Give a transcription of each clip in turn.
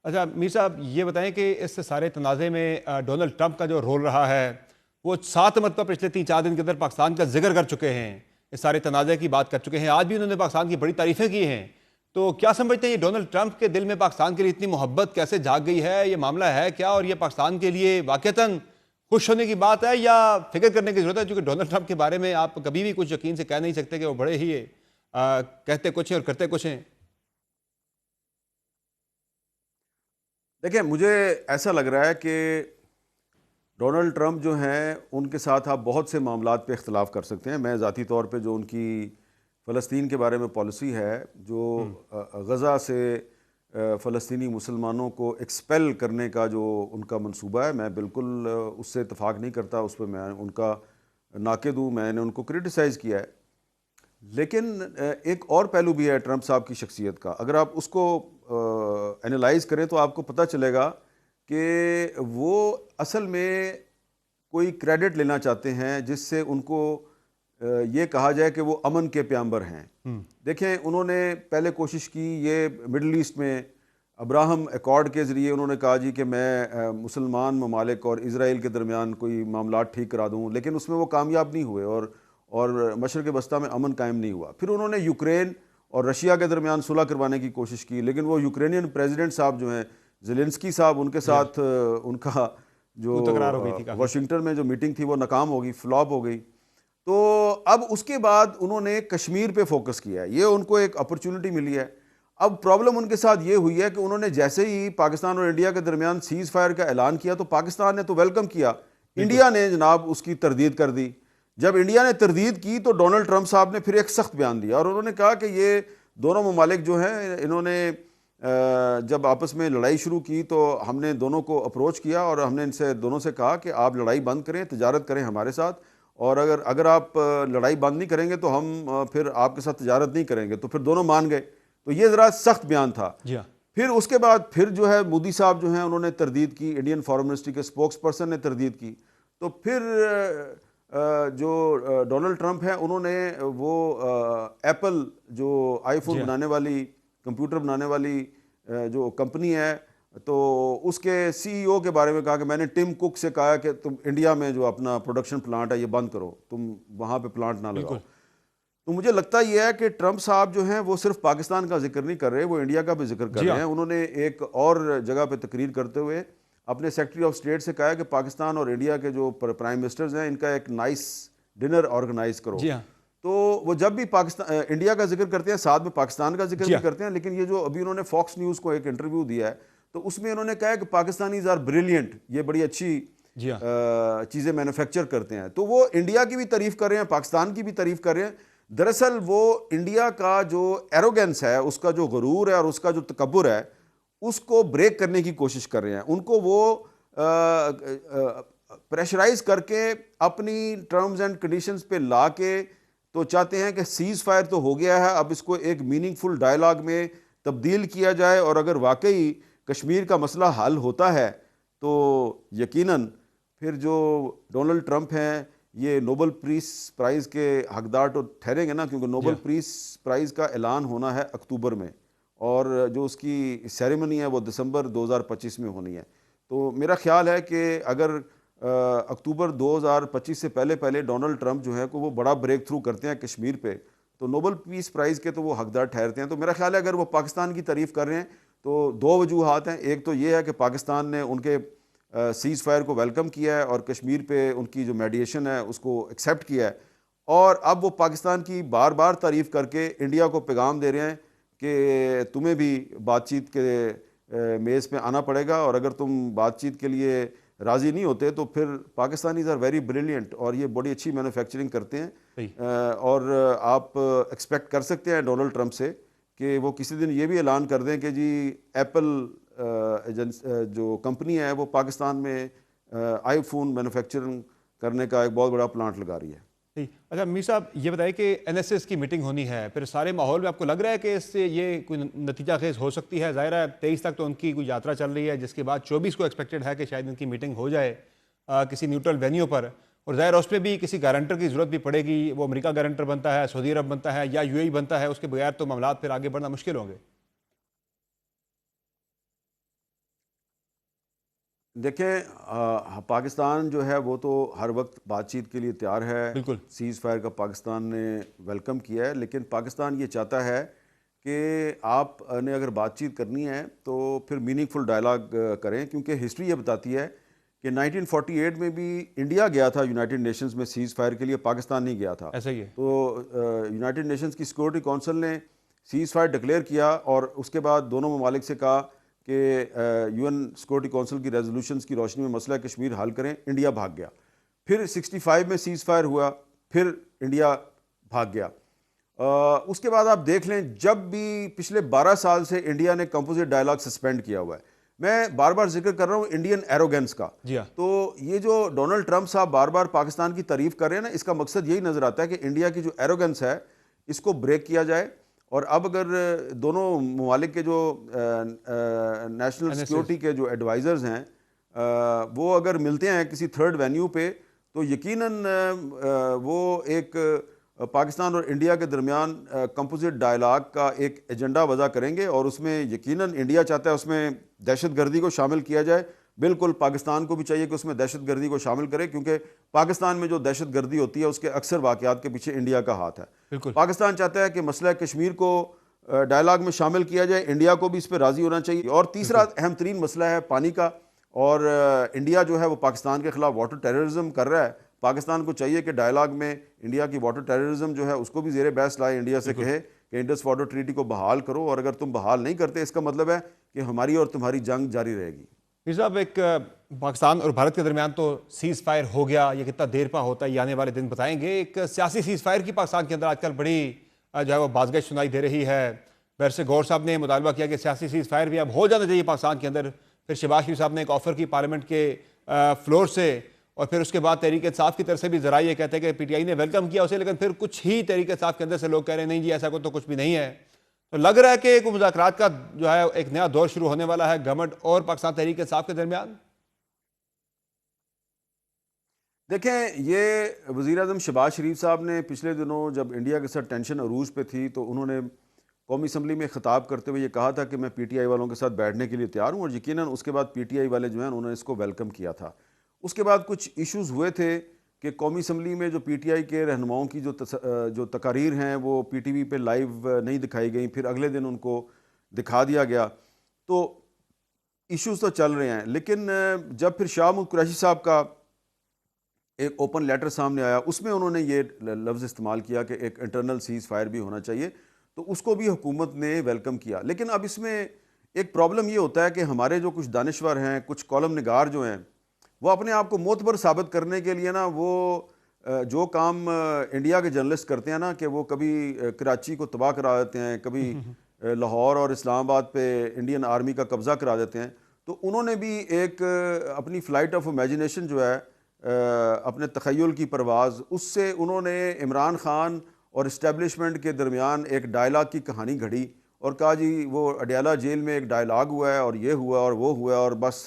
اچھا میر صاحب یہ بتائیں کہ اس سارے تنازع میں ڈونلڈ ٹرمپ کا جو رول رہا ہے وہ 7 مرتبہ پچھلے 3-4 دن کے اندر پاکستان کا ذکر کر چکے ہیں، اس سارے تنازع کی بات کر چکے ہیں، آج بھی انہوں نے پاکستان کی بڑی تعریفیں کی ہیں. تو کیا سمجھتے ہیں یہ ڈونلڈ ٹرمپ کے دل میں پاکستان کے لیے اتنی محبت کیسے جاگ گئی ہے؟ یہ معاملہ ہے کیا، اور یہ پاکستان کے لیے واقعتاً خوش ہونے کی بات ہے یا فکر کرنے کی ضرورت ہے؟ کیونکہ ڈونلڈ ٹرمپ کے بارے میں آپ کبھی بھی کچھ یقین سے کہہ نہیں سکتے کہ وہ بڑے ہی کہتے کچھ ہیں اور کرتے کچھ ہیں. دیکھیں، مجھے ایسا لگ رہا ہے کہ ڈونلڈ ٹرمپ جو ہیں ان کے ساتھ آپ بہت سے معاملات پہ اختلاف کر سکتے ہیں. میں ذاتی طور پہ جو ان کی فلسطین کے بارے میں پالیسی ہے، جو غزہ سے فلسطینی مسلمانوں کو ایکسپیل کرنے کا جو ان کا منصوبہ ہے، میں بالکل اس سے اتفاق نہیں کرتا. اس پہ میں ان کا ناقد ہوں، میں نے ان کو کرٹیسائز کیا ہے. لیکن ایک اور پہلو بھی ہے ٹرمپ صاحب کی شخصیت کا. اگر آپ اس کو انالائز کریں تو آپ کو پتہ چلے گا کہ وہ اصل میں کوئی کریڈٹ لینا چاہتے ہیں جس سے ان کو یہ کہا جائے کہ وہ امن کے پیامبر ہیں. دیکھیں، انہوں نے پہلے کوشش کی، یہ مڈل ایسٹ میں ابراہم ایکارڈ کے ذریعے انہوں نے کہا جی کہ میں مسلمان ممالک اور اسرائیل کے درمیان کوئی معاملات ٹھیک کرا دوں، لیکن اس میں وہ کامیاب نہیں ہوئے اور مشرق وسطیٰ میں امن قائم نہیں ہوا. پھر انہوں نے یوکرین اور رشیا کے درمیان صلح کروانے کی کوشش کی، لیکن وہ یوکرینین پریزیڈنٹ صاحب جو ہیں زیلنسکی صاحب، ان کے ساتھ ان کا جو تکرار ہو گئی تھی، واشنگٹن میں جو میٹنگ تھی وہ ناکام ہو گئی، فلاپ ہو گئی. تو اب اس کے بعد انہوں نے کشمیر پہ فوکس کیا ہے، یہ ان کو ایک اپرچونٹی ملی ہے. اب پرابلم ان کے ساتھ یہ ہوئی ہے کہ انہوں نے جیسے ہی پاکستان اور انڈیا کے درمیان سیز فائر کا اعلان کیا تو پاکستان نے تو ویلکم کیا، انڈیا نے جناب اس کی تردید کر دی. جب انڈیا نے تردید کی تو ڈونلڈ ٹرمپ صاحب نے پھر ایک سخت بیان دیا اور انہوں نے کہا کہ یہ دونوں ممالک جو ہیں، انہوں نے جب آپس میں لڑائی شروع کی تو ہم نے دونوں کو اپروچ کیا اور ہم نے ان سے دونوں سے کہا کہ آپ لڑائی بند کریں، تجارت کریں ہمارے ساتھ، اور اگر آپ لڑائی بند نہیں کریں گے تو ہم پھر آپ کے ساتھ تجارت نہیں کریں گے. تو پھر دونوں مان گئے. تو یہ ذرا سخت بیان تھا. پھر اس کے بعد پھر جو ہے مودی صاحب جو ہیں انہوں نے تردید کی، انڈین فارن منسٹری کے اسپوکس پرسن نے تردید کی. تو پھر جو ڈونلڈ ٹرمپ ہیں انہوں نے وہ ایپل جو آئی فون بنانے والی، کمپیوٹر بنانے والی جو کمپنی ہے، تو اس کے سی ای او کے بارے میں کہا کہ میں نے ٹم کک سے کہا کہ تم انڈیا میں جو اپنا پروڈکشن پلانٹ ہے یہ بند کرو، تم وہاں پہ پلانٹ نہ لگاؤ. تو مجھے لگتا یہ ہے کہ ٹرمپ صاحب جو ہیں وہ صرف پاکستان کا ذکر نہیں کر رہے، وہ انڈیا کا بھی ذکر کر رہے ہیں. انہوں نے ایک اور جگہ پہ تقریر کرتے ہوئے اپنے سیکرٹری آف اسٹیٹ سے کہا کہ پاکستان اور انڈیا کے جو پرائم منسٹرز ہیں ان کا ایک نائس ڈنر آرگنائز کرو. تو وہ جب بھی انڈیا کا ذکر کرتے ہیں ساتھ میں پاکستان کا ذکر بھی کرتے ہیں. لیکن یہ جو ابھی انہوں نے فاکس نیوز کو ایک انٹرویو دیا ہے تو اس میں انہوں نے کہا کہ پاکستانیز آر بریلینٹ، یہ بڑی اچھی چیزیں مینوفیکچر کرتے ہیں. تو وہ انڈیا کی بھی تعریف کر رہے ہیں، پاکستان کی بھی تعریف کر رہے ہیں. دراصل وہ انڈیا کا جو ایروگنس ہے، اس کا جو غرور ہے اور اس کا جو تکبر ہے، اس کو بریک کرنے کی کوشش کر رہے ہیں. ان کو وہ پریشرائز کر کے اپنی ٹرمز اینڈ کنڈیشنز پہ لا کے تو چاہتے ہیں کہ سیز فائر تو ہو گیا ہے، اب اس کو ایک میننگ فل ڈائلاگ میں تبدیل کیا جائے، اور اگر واقعی کشمیر کا مسئلہ حل ہوتا ہے تو یقیناً پھر جو ڈونلڈ ٹرمپ ہیں یہ نوبل پیس پرائز کے حقدار تو ٹھہریں گے نا، کیونکہ نوبل پیس پرائز کا اعلان ہونا ہے اکتوبر میں، اور جو اس کی سیریمنی ہے وہ دسمبر 2025 میں ہونی ہے. تو میرا خیال ہے کہ اگر اکتوبر 2025 سے پہلے ڈونلڈ ٹرمپ جو ہے کہ وہ بڑا بریک تھرو کرتے ہیں کشمیر پہ تو نوبل پیس پرائز کے تو وہ حقدار ٹھہرتے ہیں. تو میرا خیال ہے اگر وہ پاکستان کی تعریف کر رہے ہیں تو دو وجوہات ہیں. ایک تو یہ ہے کہ پاکستان نے ان کے سیز فائر کو ویلکم کیا ہے اور کشمیر پہ ان کی جو میڈیشن ہے اس کو ایکسیپٹ کیا ہے، اور اب وہ پاکستان کی بار بار تعریف کر کے انڈیا کو پیغام دے رہے ہیں کہ تمہیں بھی بات چیت کے میز پہ آنا پڑے گا، اور اگر تم بات چیت کے لیے راضی نہیں ہوتے تو پھر پاکستانیز آر ویری بریلینٹ اور یہ بڑی اچھی مینوفیکچرنگ کرتے ہیں. اور آپ ایکسپیکٹ کر سکتے ہیں ڈونلڈ ٹرمپ سے کہ وہ کسی دن یہ بھی اعلان کر دیں کہ جی ایپل جو کمپنی ہے وہ پاکستان میں آئی فون مینوفیکچرنگ کرنے کا ایک بہت بڑا پلانٹ لگا رہی ہے. اچھا میر صاحب یہ بتائیں کہ این ایس ایس کی میٹنگ ہونی ہے، پھر سارے ماحول میں آپ کو لگ رہا ہے کہ اس سے یہ کوئی نتیجہ خیز ہو سکتی ہے؟ ظاہر ہے 23 تک تو ان کی کوئی یاترا چل رہی ہے، جس کے بعد 24 کو ایکسپیکٹڈ ہے کہ شاید ان کی میٹنگ ہو جائے کسی نیوٹرل وینیو پر، اور ظاہر اس میں بھی کسی گارنٹر کی ضرورت بھی پڑے گی. وہ امریکہ گارنٹر بنتا ہے، سعودی عرب بنتا ہے یا یو اے ای بنتا ہے، اس کے بغیر تو معاملات پھر آگے بڑھنا مشکل ہوں گے. دیکھیں پاکستان جو ہے وہ تو ہر وقت بات چیت کے لیے تیار ہے. بالکل. سیز فائر کا پاکستان نے ویلکم کیا ہے، لیکن پاکستان یہ چاہتا ہے کہ آپ نے اگر بات چیت کرنی ہے تو پھر میننگ فل ڈائلاگ کریں، کیونکہ ہسٹری یہ بتاتی ہے کہ 1948 میں بھی انڈیا گیا تھا یونائٹڈ نیشنز میں سیز فائر کے لیے، پاکستان نہیں گیا تھا. ایسا ہی ہے. تو یونائٹڈ نیشنز کی سیکورٹی کونسل نے سیز فائر ڈکلیئر کیا اور اس کے بعد دونوں ممالک سے کہا کہ یو این سیکورٹی کونسل کی ریزولوشنز کی روشنی میں مسئلہ کشمیر حل کریں. انڈیا بھاگ گیا. پھر 65 میں سیز فائر ہوا، پھر انڈیا بھاگ گیا. اس کے بعد آپ دیکھ لیں جب بھی پچھلے 12 سال سے انڈیا نے کمپوزٹ ڈائلاگ سسپینڈ کیا ہوا ہے. میں بار بار ذکر کر رہا ہوں انڈین ایروگنس کا. جی ہاں. تو یہ جو ڈونلڈ ٹرمپ صاحب بار بار پاکستان کی تعریف کر رہے ہیں نا، اس کا مقصد یہی نظر آتا ہے کہ انڈیا کی جو ایروگنس ہے اس کو بریک کیا جائے. اور اب اگر دونوں ممالک کے جو نیشنل سیکیورٹی کے جو ایڈوائزرز ہیں وہ اگر ملتے ہیں کسی تھرڈ وینیو پہ، تو یقیناً وہ ایک پاکستان اور انڈیا کے درمیان کمپوزٹ ڈائلاگ کا ایک ایجنڈا وضع کریں گے، اور اس میں یقیناً انڈیا چاہتا ہے اس میں دہشت گردی کو شامل کیا جائے. بالکل پاکستان کو بھی چاہیے کہ اس میں دہشت گردی کو شامل کرے، کیونکہ پاکستان میں جو دہشت گردی ہوتی ہے اس کے اکثر واقعات کے پیچھے انڈیا کا ہاتھ ہے. بالکل. پاکستان چاہتا ہے کہ مسئلہ کشمیر کو ڈائلاگ میں شامل کیا جائے، انڈیا کو بھی اس پہ راضی ہونا چاہیے. اور تیسرا اہم ترین مسئلہ ہے پانی کا، اور انڈیا جو ہے وہ پاکستان کے خلاف واٹر ٹیررزم کر رہا ہے. پاکستان کو چاہیے کہ ڈائلاگ میں انڈیا کی واٹر ٹیررزم جو ہے اس کو بھی زیر بحث لائے. انڈیا سے کہے کہ انڈس واٹر ٹریٹی کو بحال کرو، اور اگر تم بحال نہیں کرتے اس کا مطلب ہے کہ ہماری اور تمہاری جنگ جاری رہے گی. میر صاحب، ایک پاکستان اور بھارت کے درمیان تو سیز فائر ہو گیا، یہ کتنا دیر پا ہوتا ہے یہ آنے والے دن بتائیں گے. ایک سیاسی سیز فائر کی پاکستان کے اندر آج کل بڑی جو ہے وہ بازگشت سنائی دے رہی ہے. برس گور صاحب نے مطالبہ کیا کہ سیاسی سیز فائر بھی اب ہو جانا چاہیے پاکستان کے اندر. پھر شہباز شریف صاحب نے ایک آفر کی پارلیمنٹ کے فلور سے، اور پھر اس کے بعد تحریک انصاف کی طرف سے بھی ذرائع یہ کہتے ہیں کہ پی ٹی آئی نے ویلکم کیا اسے، لیکن پھر کچھ ہی تحریک انصاف کے اندر سے لوگ کہہ رہے ہیں نہیں جی ایسا تو کچھ بھی نہیں ہے. تو لگ رہا ہے کہ ایک مذاکرات کا جو ہے ایک نیا دور شروع ہونے والا ہے گورنمنٹ اور پاکستان تحریک انصاف کے درمیان. دیکھیں، یہ وزیر اعظم شہباز شریف صاحب نے پچھلے دنوں جب انڈیا کے ساتھ ٹینشن عروج پہ تھی تو انہوں نے قومی اسمبلی میں خطاب کرتے ہوئے یہ کہا تھا کہ میں پی ٹی آئی والوں کے ساتھ بیٹھنے کے لیے تیار ہوں، اور یقیناً اس کے بعد پی ٹی آئی والے جو ہیں انہوں نے اس کو ویلکم کیا تھا. اس کے بعد کچھ ایشوز ہوئے تھے کہ قومی اسمبلی میں جو پی ٹی آئی کے رہنماؤں کی جو تقاریر ہیں وہ پی ٹی وی پہ لائیو نہیں دکھائی گئیں، پھر اگلے دن ان کو دکھا دیا گیا. تو ایشوز تو چل رہے ہیں، لیکن جب پھر شاہ محمود قریشی صاحب کا ایک اوپن لیٹر سامنے آیا اس میں انہوں نے یہ لفظ استعمال کیا کہ ایک انٹرنل سیز فائر بھی ہونا چاہیے، تو اس کو بھی حکومت نے ویلکم کیا. لیکن اب اس میں ایک پرابلم یہ ہوتا ہے کہ ہمارے جو کچھ دانشور ہیں، کچھ کالم نگار جو ہیں، وہ اپنے آپ کو معتبر ثابت کرنے کے لیے نا وہ جو کام انڈیا کے جرنلسٹ کرتے ہیں نا کہ وہ کبھی کراچی کو تباہ کرا دیتے ہیں، کبھی لاہور اور اسلام آباد پہ انڈین آرمی کا قبضہ کرا دیتے ہیں، تو انہوں نے بھی ایک اپنی فلائٹ آف امیجنیشن جو ہے، اپنے تخیل کی پرواز، اس سے انہوں نے عمران خان اور اسٹیبلشمنٹ کے درمیان ایک ڈائلاگ کی کہانی گھڑی اور کہا جی وہ اڈیالہ جیل میں ایک ڈائلاگ ہوا ہے اور یہ ہوا اور وہ ہوا، اور بس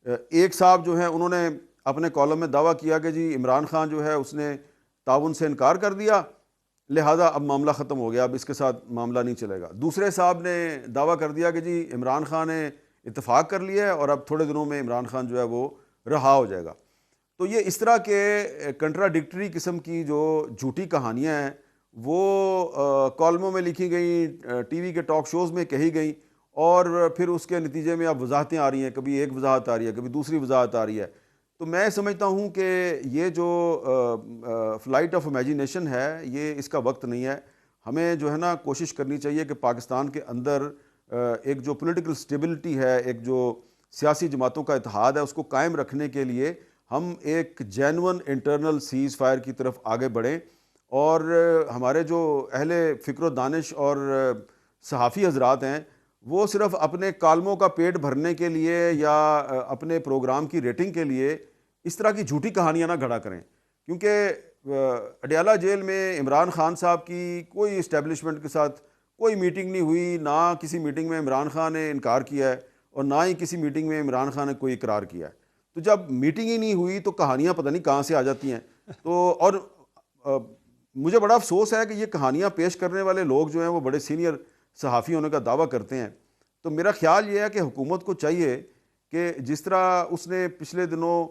ایک صاحب جو ہیں انہوں نے اپنے کالم میں دعویٰ کیا کہ جی عمران خان جو ہے اس نے تعاون سے انکار کر دیا، لہٰذا اب معاملہ ختم ہو گیا، اب اس کے ساتھ معاملہ نہیں چلے گا. دوسرے صاحب نے دعویٰ کر دیا کہ جی عمران خان نے اتفاق کر لیا ہے اور اب تھوڑے دنوں میں عمران خان جو ہے وہ رہا ہو جائے گا. تو یہ اس طرح کے کنٹراڈکٹری قسم کی جو جھوٹی کہانیاں ہیں وہ کالموں میں لکھی گئیں، ٹی وی کے ٹاک شوز میں کہی گئیں، اور پھر اس کے نتیجے میں اب وضاحتیں آ رہی ہیں، کبھی ایک وضاحت آ رہی ہے، کبھی دوسری وضاحت آ رہی ہے. تو میں سمجھتا ہوں کہ یہ جو فلائٹ آف امیجنیشن ہے یہ اس کا وقت نہیں ہے. ہمیں جو ہے نا کوشش کرنی چاہیے کہ پاکستان کے اندر ایک جو پولیٹیکل سٹیبلٹی ہے، ایک جو سیاسی جماعتوں کا اتحاد ہے، اس کو قائم رکھنے کے لیے ہم ایک جینون انٹرنل سیز فائر کی طرف آگے بڑھیں. اور ہمارے جو اہل فکر و دانش اور صحافی حضرات ہیں وہ صرف اپنے کالموں کا پیٹ بھرنے کے لیے یا اپنے پروگرام کی ریٹنگ کے لیے اس طرح کی جھوٹی کہانیاں نہ گھڑا کریں، کیونکہ اڈیالہ جیل میں عمران خان صاحب کی کوئی اسٹیبلشمنٹ کے ساتھ کوئی میٹنگ نہیں ہوئی، نہ کسی میٹنگ میں عمران خان نے انکار کیا ہے اور نہ ہی کسی میٹنگ میں عمران خان نے کوئی اقرار کیا ہے. تو جب میٹنگ ہی نہیں ہوئی تو کہانیاں پتہ نہیں کہاں سے آ جاتی ہیں. تو اور مجھے بڑا افسوس ہے کہ یہ کہانیاں پیش کرنے والے لوگ جو ہیں وہ بڑے سینئر صحافی ہونے کا دعویٰ کرتے ہیں. تو میرا خیال یہ ہے کہ حکومت کو چاہیے کہ جس طرح اس نے پچھلے دنوں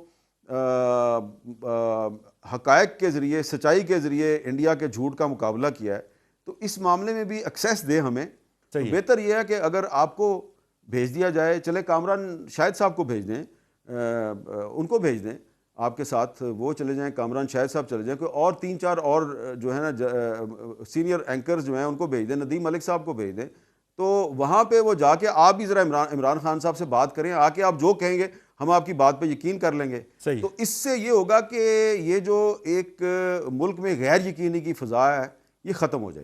حقائق کے ذریعے، سچائی کے ذریعے انڈیا کے جھوٹ کا مقابلہ کیا ہے، تو اس معاملے میں بھی ایکسیس دے ہمیں. تو بہتر یہ ہے کہ اگر آپ کو بھیج دیا جائے، چلے کامران شاہد صاحب کو بھیج دیں، ان کو بھیج دیں آپ کے ساتھ، وہ چلے جائیں، کامران شاہد صاحب چلے جائیں، کوئی اور 3-4 اور جو ہے نا سینئر اینکرز جو ہیں ان کو بھیج دیں، ندیم ملک صاحب کو بھیج دیں. تو وہاں پہ وہ جا کے آپ بھی ذرا عمران خان صاحب سے بات کریں، آ کے آپ جو کہیں گے ہم آپ کی بات پہ یقین کر لیں گے. تو اس سے یہ ہوگا کہ یہ جو ایک ملک میں غیر یقینی کی فضا ہے یہ ختم ہو جائے.